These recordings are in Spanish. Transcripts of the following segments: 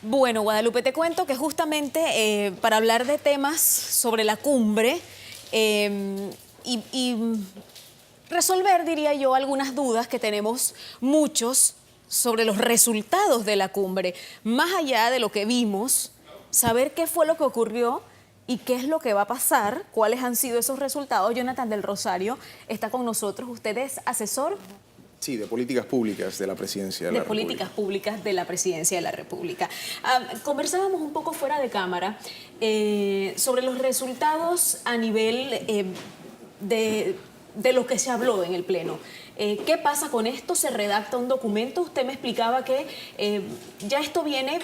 Bueno, Guadalupe, te cuento que justamente para hablar de temas sobre la cumbre y resolver, diría yo, algunas dudas que tenemos muchos sobre los resultados de la cumbre, más allá de lo que vimos, saber qué fue lo que ocurrió y qué es lo que va a pasar, cuáles han sido esos resultados. Jonathan del Rosario está con nosotros. Usted es asesor Sí, de políticas públicas de la Presidencia de la República. de políticas públicas de la Presidencia de la República. Conversábamos un poco fuera de cámara sobre los resultados a nivel de lo que se habló en el Pleno. ¿Qué pasa con esto? ¿Se redacta un documento? Usted me explicaba que ya esto viene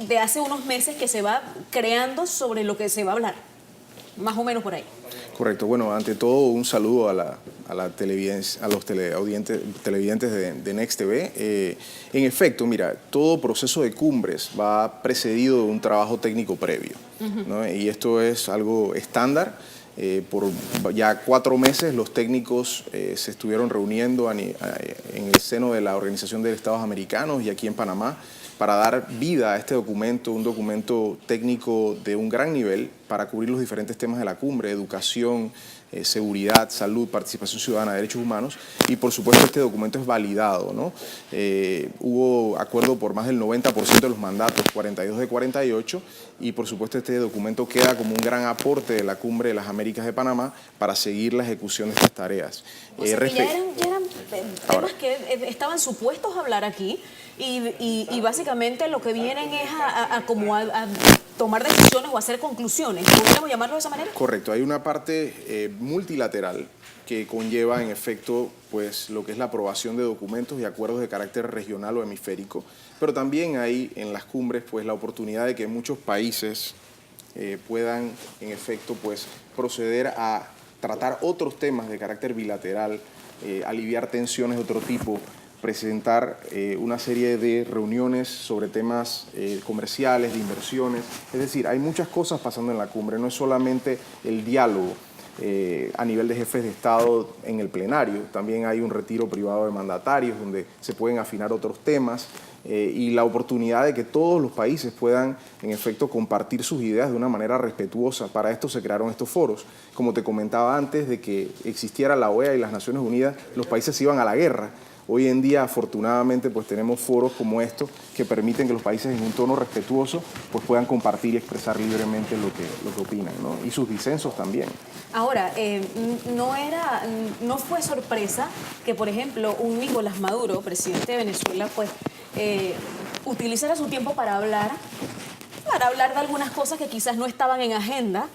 de hace unos meses que se va creando sobre lo que se va a hablar. Más o menos por ahí. Correcto. Bueno, ante todo un saludo a los televidentes de Next TV. En efecto, mira, todo proceso de cumbres va precedido de un trabajo técnico previo, ¿no? Y esto es algo estándar. Por ya 4 meses los técnicos se estuvieron reuniendo en el seno de la Organización de Estados Americanos y aquí en Panamá para dar vida a este documento, un documento técnico de un gran nivel para cubrir los diferentes temas de la cumbre: educación, seguridad, salud, participación ciudadana, derechos humanos. Y por supuesto este documento es validado, ¿no? Hubo acuerdo por más del 90% de los mandatos, 42 de 48, y por supuesto este documento queda como un gran aporte de la Cumbre de las Américas de Panamá para seguir la ejecución de estas tareas. O sea, que ya eran temas que estaban supuestos a hablar aquí y básicamente lo que vienen es a tomar decisiones o hacer conclusiones. ¿Podríamos llamarlo de esa manera? Correcto. Hay una parte multilateral que conlleva en efecto pues lo que es la aprobación de documentos y acuerdos de carácter regional o hemisférico, pero también hay en las cumbres pues la oportunidad de que muchos países puedan en efecto pues proceder a tratar otros temas de carácter bilateral, aliviar tensiones de otro tipo, presentar una serie de reuniones sobre temas comerciales, de inversiones. Es decir, hay muchas cosas pasando en la cumbre, no es solamente el diálogo a nivel de jefes de Estado en el plenario, también hay un retiro privado de mandatarios donde se pueden afinar otros temas y la oportunidad de que todos los países puedan en efecto compartir sus ideas de una manera respetuosa. Para esto se crearon estos foros. Como te comentaba antes de que existiera la OEA y las Naciones Unidas, los países se iban a la guerra. Hoy en día, afortunadamente, pues tenemos foros como estos que permiten que los países en un tono respetuoso pues puedan compartir y expresar libremente lo que opinan, ¿no? Y sus disensos también. Ahora, no fue sorpresa que, por ejemplo, un Nicolás Maduro, presidente de Venezuela, pues utilizara su tiempo para hablar de algunas cosas que quizás no estaban en agenda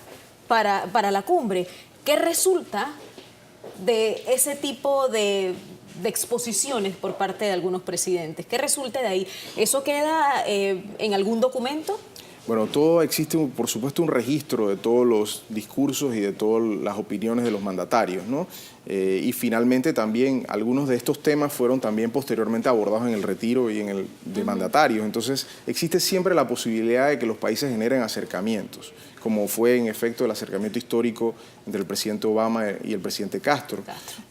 para la cumbre. ¿Qué resulta de ese tipo de exposiciones por parte de algunos presidentes? ¿Qué resulta de ahí? ¿Eso queda en algún documento? Bueno, existe, por supuesto, un registro de todos los discursos y de todas las opiniones de los mandatarios, ¿no? Y finalmente también algunos de estos temas fueron también posteriormente abordados en el retiro y en el de mandatarios. Entonces existe siempre la posibilidad de que los países generen acercamientos, como fue en efecto el acercamiento histórico entre el presidente Obama y el presidente Castro,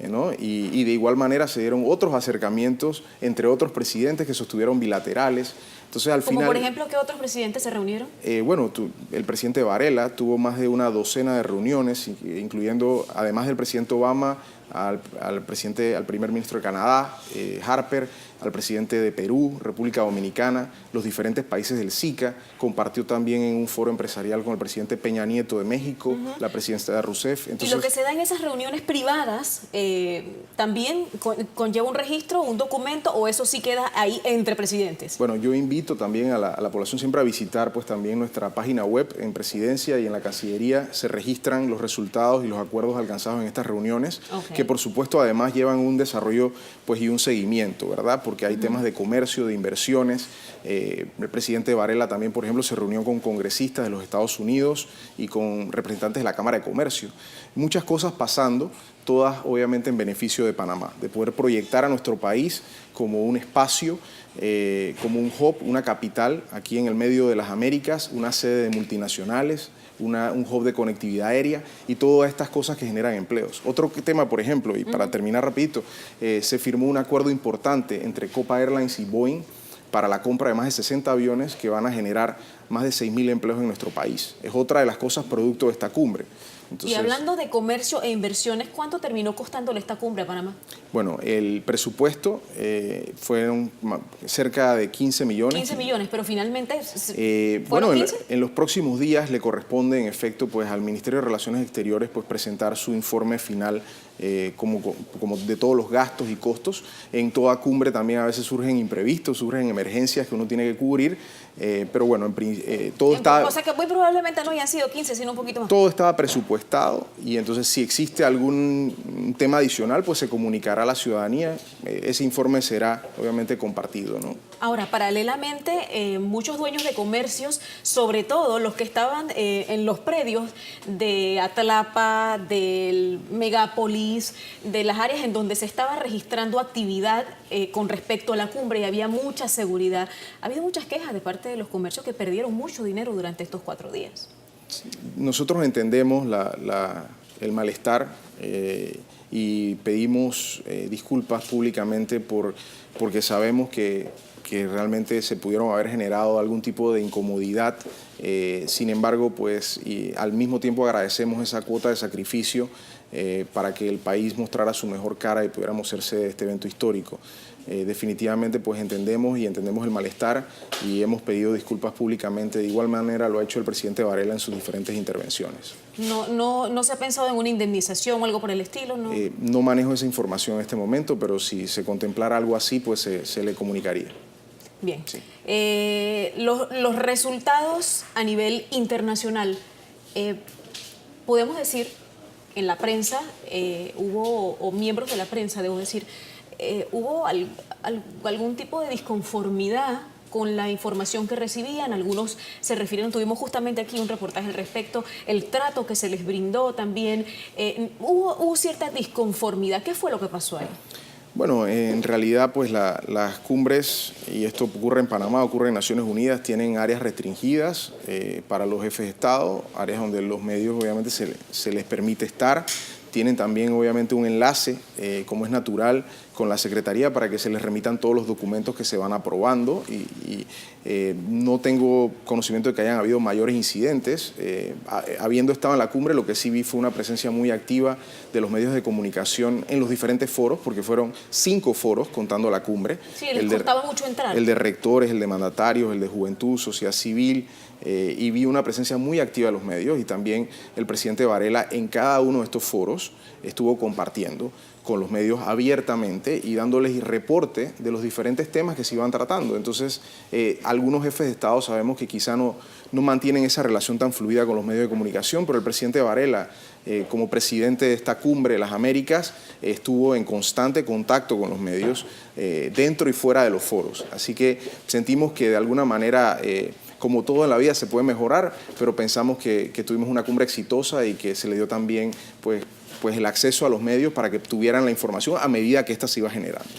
¿no? Y de igual manera se dieron otros acercamientos entre otros presidentes que sostuvieron bilaterales. Entonces, al final, por ejemplo, ¿qué otros presidentes se reunieron? El presidente Varela tuvo más de una docena de reuniones, incluyendo, además del presidente Obama, al primer ministro de Canadá, Harper, al presidente de Perú, República Dominicana, los diferentes países del SICA. Compartió también en un foro empresarial con el presidente Peña Nieto de México, la presidenta Rousseff. Entonces, ¿y lo que se da en esas reuniones privadas también conlleva un registro, un documento, o eso sí queda ahí entre presidentes? Bueno, yo invito también a la población siempre a visitar pues también nuestra página web. En Presidencia y en la Cancillería se registran los resultados y los acuerdos alcanzados en estas reuniones, que por supuesto además llevan un desarrollo pues y un seguimiento, ¿verdad? Porque hay temas de comercio, de inversiones. El presidente Varela también, por ejemplo, se reunió con congresistas de los Estados Unidos y con representantes de la Cámara de Comercio. Muchas cosas pasando, todas obviamente en beneficio de Panamá, de poder proyectar a nuestro país como un espacio, como un hub, una capital aquí en el medio de las Américas, una sede de multinacionales, un hub de conectividad aérea y todas estas cosas que generan empleos. Otro tema, por ejemplo, y para terminar rapidito, se firmó un acuerdo importante entre Copa Airlines y Boeing para la compra de más de 60 aviones que van a generar más de 6.000 empleos en nuestro país. Es otra de las cosas producto de esta cumbre. Entonces, y hablando de comercio e inversiones, ¿cuánto terminó costándole esta cumbre a Panamá? Bueno, el presupuesto fueron cerca de 15 millones. 15 millones, pero finalmente bueno, 15? En los próximos días le corresponde en efecto pues al Ministerio de Relaciones Exteriores pues presentar su informe final como de todos los gastos y costos. En toda cumbre también a veces surgen imprevistos, surgen emergencias que uno tiene que cubrir, pero bueno, todo está... O sea que muy probablemente no hayan sido 15, sino un poquito más. Todo estaba presupuestado y entonces si existe algún tema adicional pues se comunicará a la ciudadanía. Ese informe será obviamente compartido, ¿no? Ahora, paralelamente, muchos dueños de comercios, sobre todo los que estaban en los predios de Atlapa, del Megápolis, de las áreas en donde se estaba registrando actividad con respecto a la cumbre y había mucha seguridad. Ha habido muchas quejas de parte de los comercios que perdieron mucho dinero durante estos 4 días. Nosotros entendemos el malestar y pedimos disculpas públicamente porque sabemos que realmente se pudieron haber generado algún tipo de incomodidad. Sin embargo, pues y al mismo tiempo agradecemos esa cuota de sacrificio para que el país mostrara su mejor cara y pudiéramos ser sede de este evento histórico. Definitivamente pues entendemos el malestar y hemos pedido disculpas públicamente. De igual manera lo ha hecho el presidente Varela en sus diferentes intervenciones. ¿No se ha pensado en una indemnización o algo por el estilo? No manejo esa información en este momento, pero si se contemplara algo así, pues se le comunicaría. Bien. Sí. Los resultados a nivel internacional, podemos decir, en la prensa hubo, o miembros de la prensa, debo decir, hubo algún tipo de disconformidad con la información que recibían. Algunos se refirieron, tuvimos justamente aquí un reportaje al respecto, el trato que se les brindó también. Hubo cierta disconformidad. ¿Qué fue lo que pasó ahí? Bueno, en realidad pues las cumbres, y esto ocurre en Panamá, ocurre en Naciones Unidas, tienen áreas restringidas para los jefes de Estado, áreas donde los medios obviamente se les permite estar. Tienen también obviamente un enlace, como es natural, con la Secretaría para que se les remitan todos los documentos que se van aprobando y no tengo conocimiento de que hayan habido mayores incidentes. Habiendo estado en la cumbre, lo que sí vi fue una presencia muy activa de los medios de comunicación en los diferentes foros, porque fueron 5 foros contando la cumbre. Sí, les costaba mucho entrar. El de rectores, el de mandatarios, el de juventud, sociedad civil, y vi una presencia muy activa de los medios y también el presidente Varela en cada uno de estos foros estuvo compartiendo con los medios abiertamente y dándoles reporte de los diferentes temas que se iban tratando. Entonces, algunos jefes de Estado sabemos que quizá no mantienen esa relación tan fluida con los medios de comunicación, pero el presidente Varela, como presidente de esta cumbre de las Américas, estuvo en constante contacto con los medios dentro y fuera de los foros. Así que sentimos que de alguna manera, como todo en la vida, se puede mejorar, pero pensamos que tuvimos una cumbre exitosa y que se le dio también pues el acceso a los medios para que tuvieran la información a medida que ésta se iba generando.